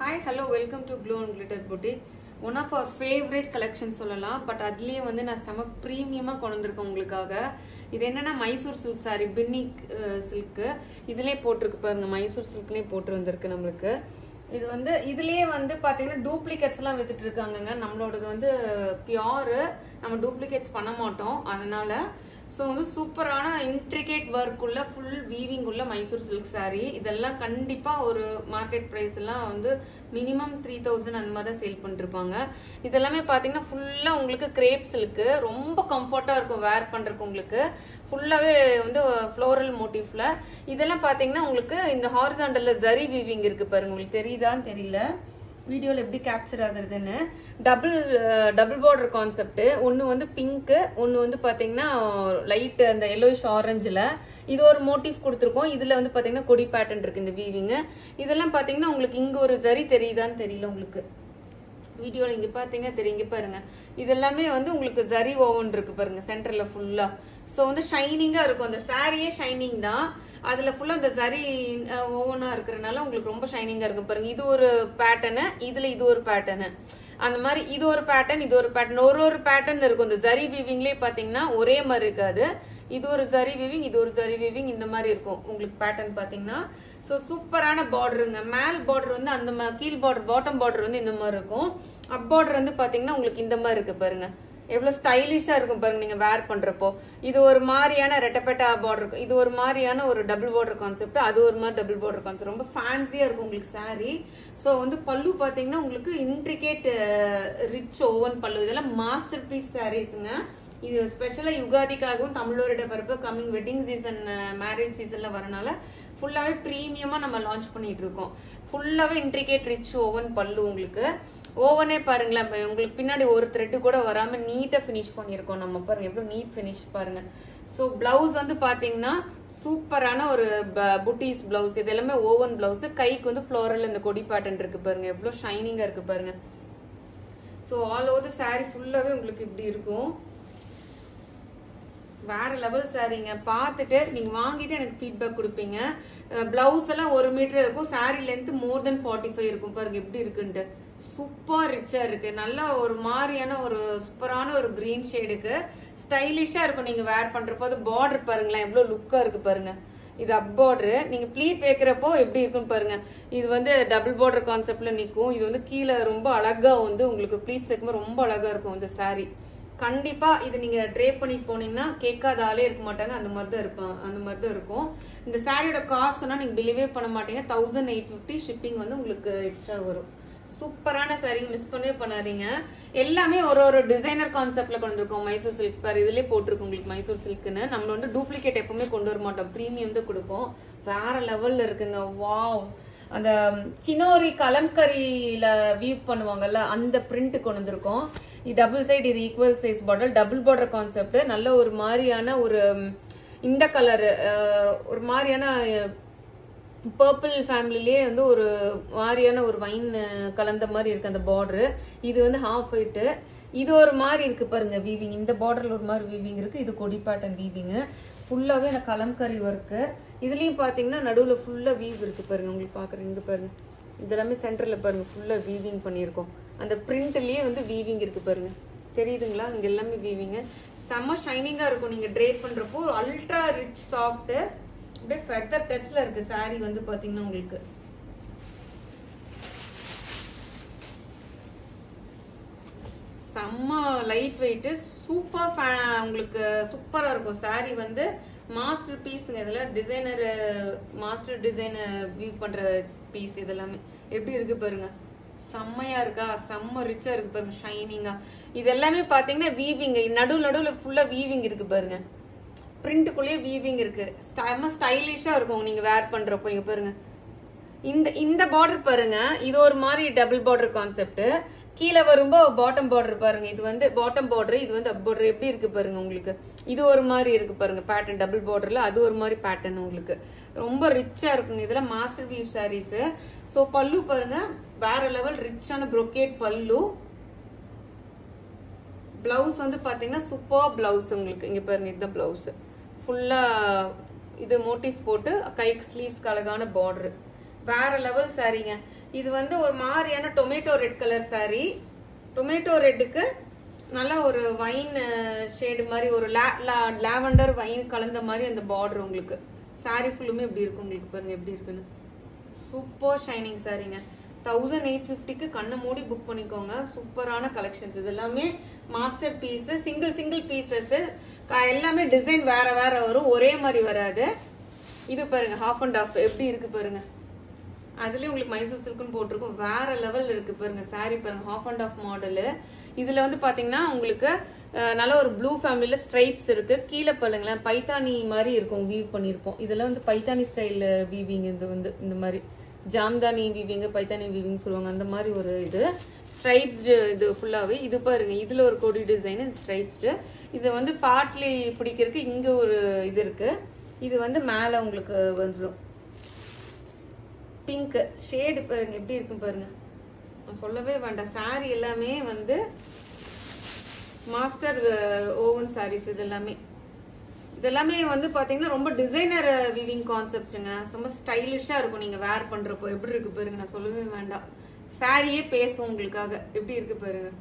Hi, hello, welcome to Glow and Glitter Boutique. One of our favorite collections சொல்லலாம். But அதுலயே வந்து நான் செம பிரீமியமா கொண்டு வந்திருக்கேன் உங்களுக்காக. இது என்னன்னா மைசூர் சில்க் சாரி பின்னிக் சில்க். இதுலயே போட்டுருக்கு பாருங்க, மைசூர் சில்க்லயே போட்டு வந்திருக்கு நம்மளுக்கு. இது வந்து இதுலயே வந்து பாத்தீங்கன்னா டூப்ளிகேட்ஸ் எல்லாம் வித்துட்டு இருக்காங்கங்க. நம்மளோடது வந்து பியூர், நம்ம டூப்ளிகேட்ஸ் பண்ண மாட்டோம். அதனால ஸோ வந்து சூப்பரான இன்ட்ரிகேட் ஒர்க் உள்ள ஃபுல் வீவிங் உள்ள மைசூர் சில்க் சாரீ. இதெல்லாம் கண்டிப்பா ஒரு மார்க்கெட் பிரைஸ் எல்லாம் வந்து மினிமம் 3000 அந்த மாதிரி தான் சேல் பண்ணிருப்பாங்க. இதெல்லாமே பாத்தீங்கன்னா ஃபுல்லா உங்களுக்கு கிரேப் சில்க், ரொம்ப கம்ஃபர்ட்டா இருக்கும் வேர் பண்றதுக்கு. உங்களுக்கு ஃபுல்லாவே வந்து ஃப்ளோரல் மோட்டிவ்ல. இதெல்லாம் பாத்தீங்கன்னா உங்களுக்கு இந்த ஹாரிசாண்டல்ல ஜரி வீவிங் இருக்கு பாருங்க, உங்களுக்கு தெரியுதான்னு தெரியல வீடியோல எப்படி கேப்சர் ஆகுறதுன்னு. Double border concept. ஒன்னு வந்து பிங்க், ஒன்னு வந்து பாத்தீங்கன்னா லைட் அந்த எல்லோயிஷ் ஆரஞ்சுல. இது ஒரு மோட்டிவ் கொடுத்துருக்கோம். இதுல வந்து பாத்தீங்கன்னா கொடி பேட்டர்ன் இருக்கு இந்த வீவிங். இதெல்லாம் பாத்தீங்கன்னா உங்களுக்கு இங்க ஒரு ஜரி தெரியுதான்னு தெரியல உங்களுக்கு வீடியோல. இங்க பாத்தீங்கன்னா தெரியும், இங்க பாருங்க. இதெல்லாமே வந்து உங்களுக்கு ஜரி ஓவன் இருக்கு பாருங்க சென்டர்ல ஃபுல்லா. சோ வந்து ஷைனிங்கா இருக்கும். அந்த சாரியே ஷைனிங் தான், அதுல ஃபுல்லா அந்த ஜரி ஓவனா இருக்கிறதுனால உங்களுக்கு ரொம்ப ஷைனிங்கா இருக்கு பாருங்க. இது ஒரு பேட்டர்னு, இதுல இது ஒரு பேட்டர்னு, அந்த மாதிரி இது ஒரு பேட்டர்ன், இது ஒரு பேட்டர்ன், ஒரு பேட்டர்ன் இருக்கும். இந்த ஜரி வீவிங்லயே பாத்தீங்கன்னா ஒரே மாதிரி இருக்காது. இது ஒரு ஜரி வீவிங், இது ஒரு ஜரி வீவிங், இந்த மாதிரி இருக்கும் உங்களுக்கு பேட்டர்ன் பாத்தீங்கன்னா. சோ சூப்பரான பார்டருங்க. மேல் பார்டர் வந்து அந்த கீழ் பார்டர், பாட்டம் பார்டர் வந்து இந்த மாதிரி இருக்கும். அப் பார்டர் வந்து பாத்தீங்கன்னா உங்களுக்கு இந்த மாதிரி இருக்கு பாருங்க. எவ்வளவு ஸ்டைலிஷா இருக்கும் பாருங்க நீங்க வேர் பண்றப்போ. இது ஒரு மாதிரியான ரெட்டப்பெட்டா பார்டர் இருக்கும், இது ஒரு மாதிரியான ஒரு டபுள் பார்டர் கான்செப்ட், அது ஒரு மாதிரி டபுள் பார்டர் கான்செப்ட். ரொம்ப ஃபேன்சியா இருக்கும் உங்களுக்கு சாரி. சோ வந்து பல்லு பாத்தீங்கன்னா உங்களுக்கு இன்ட்ரிகேட் ரிச் ஓவன் பல்லு. இதெல்லாம் மாஸ்டர் பீஸ் சாரீஸ்ங்க. இது ஸ்பெஷலா யுகாதிக்காகவும் தமிழோட பரப்பு கம்மிங் வெட்டிங் சீசன், மேரேஜ் சீசன்ல வரனால ஃபுல்லாவே பிரீமியமா நம்ம லான்ச் பண்ணிட்டு இருக்கோம். ஃபுல்லாவே இன்ட்ரிகேட் ரிச் ஓவன் பல்லு. உங்களுக்கு ஓவனே பாருங்களேன், உங்களுக்கு பின்னாடி ஒரு த்ரெட் கூட வராம நீட்டா பினிஷ் பண்ணிருக்கோம் நம்ம. பாருங்க எவ்வளவு நீட் பினிஷ் பாருங்க. சோ பிளவுஸ் வந்து பாத்தீங்கன்னா சூப்பரான ஒரு புட்டீஸ் பிளவுஸ். இது எல்லாமே ஓவன் பிளவுஸ். கைக்கு வந்து ஃப்ளோரல் இந்த கொடி பேட்டர்ன் இருக்கு பாருங்க, எவ்வளவு ஷைனிங்கா இருக்கு பாருங்க. சோ ஆல் ஓவர் சாரி ஃபுல்லாவே உங்களுக்கு இப்படி இருக்கும். வேற லெவல் சாரீங்க. பார்த்துட்டு நீங்க வாங்கிட்டு எனக்கு ஃபீட்பேக் கொடுப்பீங்க. பிளவுஸ் எல்லாம் 1 மீட்டர் இருக்கும். சாரி லென்த் மோர் தென் 45 இருக்கும் பாருங்க எப்படி இருக்குன்ட்டு. சூப்பர் ரிச்சா இருக்கு. நல்ல ஒரு மாதிரியான ஒரு சூப்பரான ஒரு கிரீன் ஷேடுக்கு ஸ்டைலிஷா இருக்கும் நீங்க வேர் பண்றப்போ. அது பார்டர் பாருங்களேன் எவ்வளவு லுக்கா இருக்கு பாருங்க. இது அப் பார்டர். நீங்க ப்ளீட் வைக்கிறப்போ எப்படி இருக்குன்னு பாருங்க. இது வந்து டபுள் பார்டர் கான்செப்ட்ல நிற்கும். இது வந்து கீழே ரொம்ப அழகா வந்து உங்களுக்கு ப்ளீட் சேர்க்கும்போது ரொம்ப அழகா இருக்கும் இந்த சாரி. கண்டிப்பா இது நீங்க ட்ரேப் பண்ணிட்டு போனீங்கன்னா கேட்காத ஆளே இருக்க மாட்டாங்க. அந்த மாதிரி தான் இருப்பாங்க, அந்த மாதிரி தான் இருக்கும். இந்த சாரியோட காஸ்ட் சொன்னா நீங்க பிலீவே பண்ண மாட்டீங்க. 1850 ஷிப்பிங் வந்து உங்களுக்கு எக்ஸ்ட்ரா வரும். சூப்பரான சாரி, மிஸ் பண்ணவே பண்ணாதீங்க. எல்லாமே ஒரு டிசைனர் கான்செப்ட்ல கொண்டு இருக்கோம். மைசூர் சில்க் பாரு இதுலயே போட்டிருக்கோம் உங்களுக்கு மைசூர் சில்க்னு. நம்ம வந்து டூப்ளிகேட் எப்பவுமே கொண்டு வர மாட்டோம், பிரீமியம் தான் கொடுப்போம். வேற லெவல்ல இருக்குங்க. வாவ், அந்த சினோரி கலம்கரியில வியூ பண்ணுவாங்கல்ல அந்த பிரிண்ட் கொண்டு வந்திருக்கோம். இது டபுள் சைடு, இது equal size border, double border concept. நல்ல ஒரு மாதிரியான ஒரு இந்த கலர், ஒரு மாதிரியான பர்பிள் ஃபேமிலிலேயே வந்து ஒரு மாதிரியான ஒரு வைன் கலந்த மாதிரி இருக்கு அந்த பார்டரு. இது வந்து ஹாஃப் ஒயிட். இது ஒரு மாதிரி இருக்கு பாருங்க வீவிங். இந்த பார்டர்ல ஒரு மாதிரி வீவிங் இருக்கு. இது கொடி பேட்டர்ன் வீவிங். ஃபுல்லாவே அந்த கலம்கரி ஒர்க்கு. இதுலயும் பாத்தீங்கன்னா நடுவுல ஃபுல்லா வீவ் இருக்கு பாருங்க. உங்களுக்கு பாக்குறீங்க இங்க பாருங்க. இதெல்லாமே சென்டர்ல பாருங்க ஃபுல்லா வீவிங் பண்ணியிருக்கோம். அந்த பிரிண்ட்லயே வந்து வீவிங் இருக்கு பாருங்க, தெரியுதுங்களா? இங்க எல்லாமே வீவிங் செம்ம ஷைனிங்கா இருக்கும் நீங்க ட்ரேப் பண்றப்போ. அல்ட்ரா ரிச் சாஃப்ட், அப்படியே ஃபெதர் டச்ல இருக்கு சாரி வந்து பாத்தீங்கன்னா உங்களுக்கு. செம்ம லைட் வெயிட், சூப்பர் உங்களுக்கு சூப்பரா இருக்கும் சாரி வந்து. மாஸ்டர் பீஸ்ங்க. இதெல்லாம் டிசைனர், மாஸ்டர் டிசைனர் வியூ பண்ற பீஸ். இதெல்லாமே எப்படி இருக்கு பாருங்க, செம்மையா இருக்கா? செம்ம ரிச்சா இருக்கு பாருங்க, ஷைனிங்கா. இது எல்லாமே பாத்தீங்கன்னா வீவிங், நடுவுல ஃபுல்லா வீவிங் இருக்கு பாருங்க. பிரிண்ட்டுக்குள்ளேயே வீவிங் இருக்கு. செம்ம ஸ்டைலிஷா இருக்கும் நீங்க வேர் பண்றப்போ. இங்க பாருங்க இந்த பார்டர் பாருங்க. இது ஒரு மாதிரி டபுள் பார்டர் கான்செப்ட். கீழே வரும்போ பாட்டம் பார்டர் பாருங்க. இது வந்து பாட்டம் பார்டர், இது வந்து அப் பார்டர். எப்படி இருக்கு பாருங்க உங்களுக்கு. இது ஒரு மாதிரி இருக்கு பாருங்க பேட்டர்ன் டபுள் பார்டர்ல. அது ஒரு மாதிரி பேட்டர்ன் உங்களுக்கு ரொம்ப ரிச்சா இருக்குங்க. இதெல்லாம் மாஸ்டர் வீவ் சாரீஸ். சோ பல்லு பாருங்க வேற லெவல் ரிச்சான brocade பல்லு. பிளவுஸ் வந்து பாத்தீங்கன்னா சூப்பர் பிளவுஸ் உங்களுக்கு. இங்க பாருங்க இதுதான் பிளவுஸ். ஃபுல்லா இது மோட்டிவ் போட்டு கைக்கு ஸ்லீவ்ஸ்க்கு அழகான பார்டர். வேற லெவல் சாரீங்க. இது வந்து ஒரு மாதிரியான tomato red colour sari. Tomato ரெட்டுக்கு நல்ல ஒரு வைன் ஷேடு மாதிரி ஒரு லாவெண்டர் வைன் கலந்த மாதிரி அந்த பார்டர் உங்களுக்கு. சாரி ஃபுல்லுமே இப்படி இருக்கும் உங்களுக்கு. பாருங்க எப்படி இருக்குன்னு. சூப்பர் ஷைனிங் சாரிங்க. 1850க்கு கண்ணை மூடி புக் பண்ணிக்கோங்க. சூப்பரான கலெக்ஷன்ஸ். இது எல்லாமே மாஸ்டர் பீஸ். Single pieces. எல்லாமே டிசைன் வேற வேற வரும், ஒரே மாதிரி வராது. இது பாருங்க ஹாஃப் அண்ட் ஆஃப் எப்படி இருக்கு பாருங்க. அதுலயும் உங்களுக்கு மைசூர் சில்க்னு போட்டிருக்கும். வேற லெவல் இருக்கு பாருங்க. சாரி பாருங்க ஹாஃப் அண்ட் ஆஃப் மாடலு. இதுல வந்து பாத்தீங்கன்னா உங்களுக்கு நல்ல ஒரு ப்ளூ ஃபேமிலியில ஸ்ட்ரைப்ஸ் இருக்கு. கீழே பாருங்களேன் பைத்தானி மாதிரி இருக்கும் வீவ் பண்ணிருப்போம். இதெல்லாம் வந்து பைத்தானி ஸ்டைல் வீவிங். இது வந்து இந்த மாதிரி ஜாம்தானி வீவிங், பைத்தானி வீவிங் சொல்லுவாங்க. அந்த மாதிரி ஒரு இது ஸ்ட்ரைப்ஸ்டு இது ஃபுல்லாவே. இது பாருங்க இதுல ஒரு கொடி டிசைன் ஸ்ட்ரைப்ஸ்டு. இது வந்து பார்ட்லி பிடிக்கிறதுக்கு இங்க ஒரு இது இருக்கு. இது வந்து மேல உங்களுக்கு வந்துடும். பிங்க் ஷேடு பாருங்க எப்படி இருக்கு பாருங்க. சொல்லவே வேண்டாம். சாரி எல்லாமே வந்து மாஸ்டர் ஓவன் சாரீஸ். இதெல்லாமே வந்து பாத்தீங்கன்னா ரொம்ப டிசைனர் வீவிங் கான்செப்ட்ங்க. ரொம்ப ஸ்டைலிஷா இருக்கும் நீங்க வேர் பண்றப்போ. எப்படி இருக்கு பாருங்க. நான் சொல்லவே வேண்டாம். சாரியே பேசும் உங்களுக்காக. எப்படி இருக்கு பாருங்க.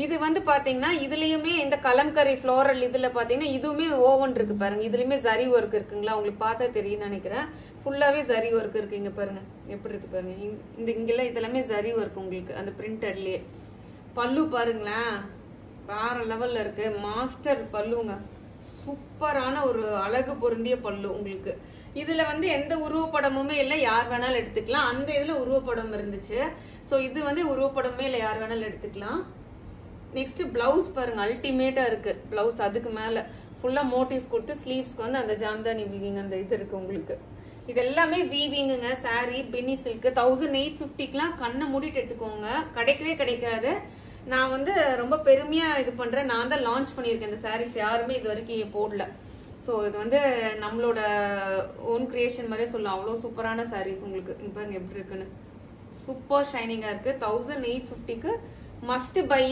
இது வந்து பாத்தீங்கன்னா இதுலயுமே இந்த கலம்கரி ஃப்ளோரல் இதுல பாத்தீங்கன்னா இதுவுமே ஓவன் இருக்கு பாருங்க. இதுலயுமே ஜரி ஒர்க் இருக்குங்களா, உங்களுக்கு பார்த்தா தெரியும் நினைக்கிறேன். ஃபுல்லாவே ஜரி ஒர்க் இருக்கு. இங்க பாருங்க எப்படி இருக்கு பாருங்க. இங்கெல்லாம் இதெல்லாமே ஜரி ஒர்க் உங்களுக்கு அந்த பிரிண்டட்லயே. பல்லு பாருங்களேன் வேற லெவல்ல இருக்கு. மாஸ்டர் பல்லுங்க. சூப்பரான ஒரு அழகு பொருந்திய பல்லு உங்களுக்கு. இதுல வந்து எந்த உருவப்படமுமே இல்ல, யார் வேணாலும் எடுத்துக்கலாம். அந்த இதுல உருவப்படம் இருந்துச்சு. சோ இது வந்து உருவப்படமே இல்ல, யார் வேணாலும் எடுத்துக்கலாம். நெக்ஸ்ட் பிளவுஸ் பாருங்க அல்டிமேட்டா இருக்கு. பிளவுஸ் அதுக்கு மேல ஃபுல்லா மோட்டிவ் கொடுத்து ஸ்லீவ்ஸ்க்கு வந்து அந்த ஜாம்தானி வீவிங் அந்த இது இருக்கு உங்களுக்கு. இது எல்லாமே வீவிங்குங்க. சாரி பின்னி சில்க் 1850க்குலாம் கண்ணை மூடிட்டு எடுத்துக்கோங்க. கிடைக்கவே கிடைக்காது. நான் வந்து ரொம்ப பெருமையா இது பண்றேன். நான் தான் லான்ச் பண்ணியிருக்கேன் இந்த சாரீஸ். யாருமே இது வரைக்கும் போடல. ஸோ இது வந்து நம்மளோட ஓன் கிரியேஷன் மாதிரியே சொல்லலாம். அவ்வளோ சூப்பரான சாரீஸ் உங்களுக்கு. இங்க பாருங்க எப்படி இருக்குன்னு. சூப்பர் ஷைனிங்கா இருக்கு. 1850க்கு must buy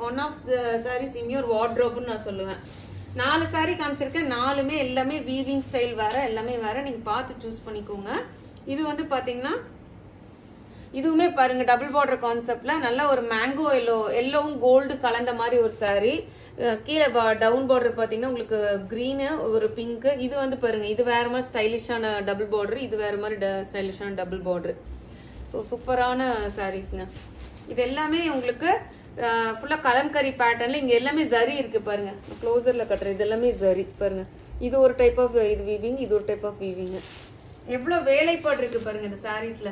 one of the saris in your வார்ட்ரோப்னு நான் சொல்லுவேன். 4 சாரி காமிச்சிருக்கேன். 4மே எல்லாமே வீவிங் ஸ்டைல் வேற, எல்லாமே வேற. நீங்க பார்த்து சூஸ் பண்ணிக்கோங்க. இது வந்து பாத்தீங்கன்னா இதுவுமே பாருங்க டபுள் பார்டர் கான்செப்ட்ல நல்ல ஒரு மேங்கோ எல்லோவும் கோல்டு கலந்த மாதிரி ஒரு சாரி. கீழே டவுன் பார்டர் பாத்தீங்கன்னா உங்களுக்கு கிரீன் ஒரு பிங்க். இது வந்து பாருங்க இது வேற மாதிரி ஸ்டைலிஷான டபுள் பார்டர். இது வேற மாதிரி ஸ்டைலிஷான டபுள் பார்டர். ஸோ சூப்பரான சாரீஸ்ங்க. இது எல்லாமே உங்களுக்கு ஃபுல்லா கலம்கரி பேட்டர்ன்ல. இங்க எல்லாமே ஜரி இருக்கு பாருங்க. க்ளோசர்ல கட்டுற இது எல்லாமே ஜரி பாருங்க. இது ஒரு டைப் ஆஃப் இது வீவிங், இது ஒரு டைப் ஆஃப் வீவிங். எவ்வளவு வேலைப்பாடு இருக்கு பாருங்க இந்த சாரீஸ்ல.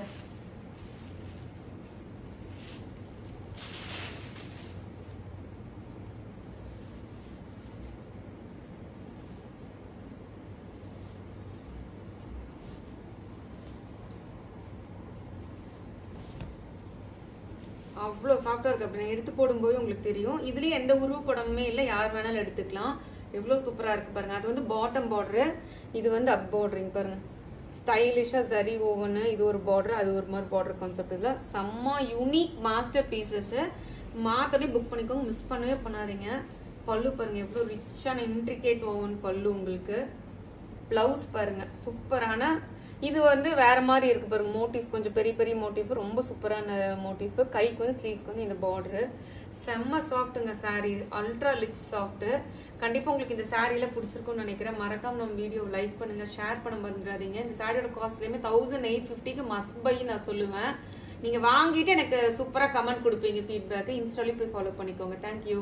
அவ்வளோ சாஃப்டா இருக்கு. அப்படி எடுத்து போடும்போது உங்களுக்கு தெரியும். இதுலயும் எந்த உருவப்படமுமே இல்லை, யார் வேணாலும் எடுத்துக்கலாம். எவ்வளவு சூப்பரா இருக்கு பாருங்க. அது வந்து பாட்டம் பார்டர், இது வந்து அப் பார்டரிங் பாருங்க. ஸ்டைலிஷா ஜரி ஓவன். இது ஒரு பார்டர், அது ஒரு மாதிரி பார்டர் கான்செப்ட். இதுல செம்ம யூனிக் மாஸ்டர் பீசஸ். மாத்தோடனே புக் பண்ணிக்கோங்க, மிஸ் பண்ணவே பண்ணாதீங்க. பல்லு பாருங்க எவ்வளவு ரிச்சான இன்ட்ரிகேட் ஓவன் பல்லு உங்களுக்கு. பிளவுஸ் பாருங்க சூப்பரான. இது வந்து வேற மாதிரி இருக்கு பாருங்க. மோட்டிவ் கொஞ்சம் பெரிய பெரிய மோட்டிவ், ரொம்ப சூப்பரான மோட்டிவ். கைக்கு வந்து ஸ்லீவ்ஸ்க்கு வந்து இந்த பார்டர். செம்ம சாஃப்ட்டுங்க சாரி. Ultra rich soft. கண்டிப்பா உங்களுக்கு இந்த சாரியில பிடிச்சிருக்கும்னு நினைக்கிறேன். மறக்காம நம்ம வீடியோ லைக் பண்ணுங்க, ஷேர் பண்ண மறந்துடாதீங்க. இந்த சாரியோட காஸ்ட்லயுமே 1850க்கு மஸ்ட் பை நான் சொல்லுவேன். நீங்க வாங்கிட்டு எனக்கு சூப்பரா கமெண்ட் கொடுப்பீங்க, ஃபீட்பேக். இன்ஸ்டாலையும் போய் ஃபாலோ பண்ணிக்கோங்க. தேங்க்யூ.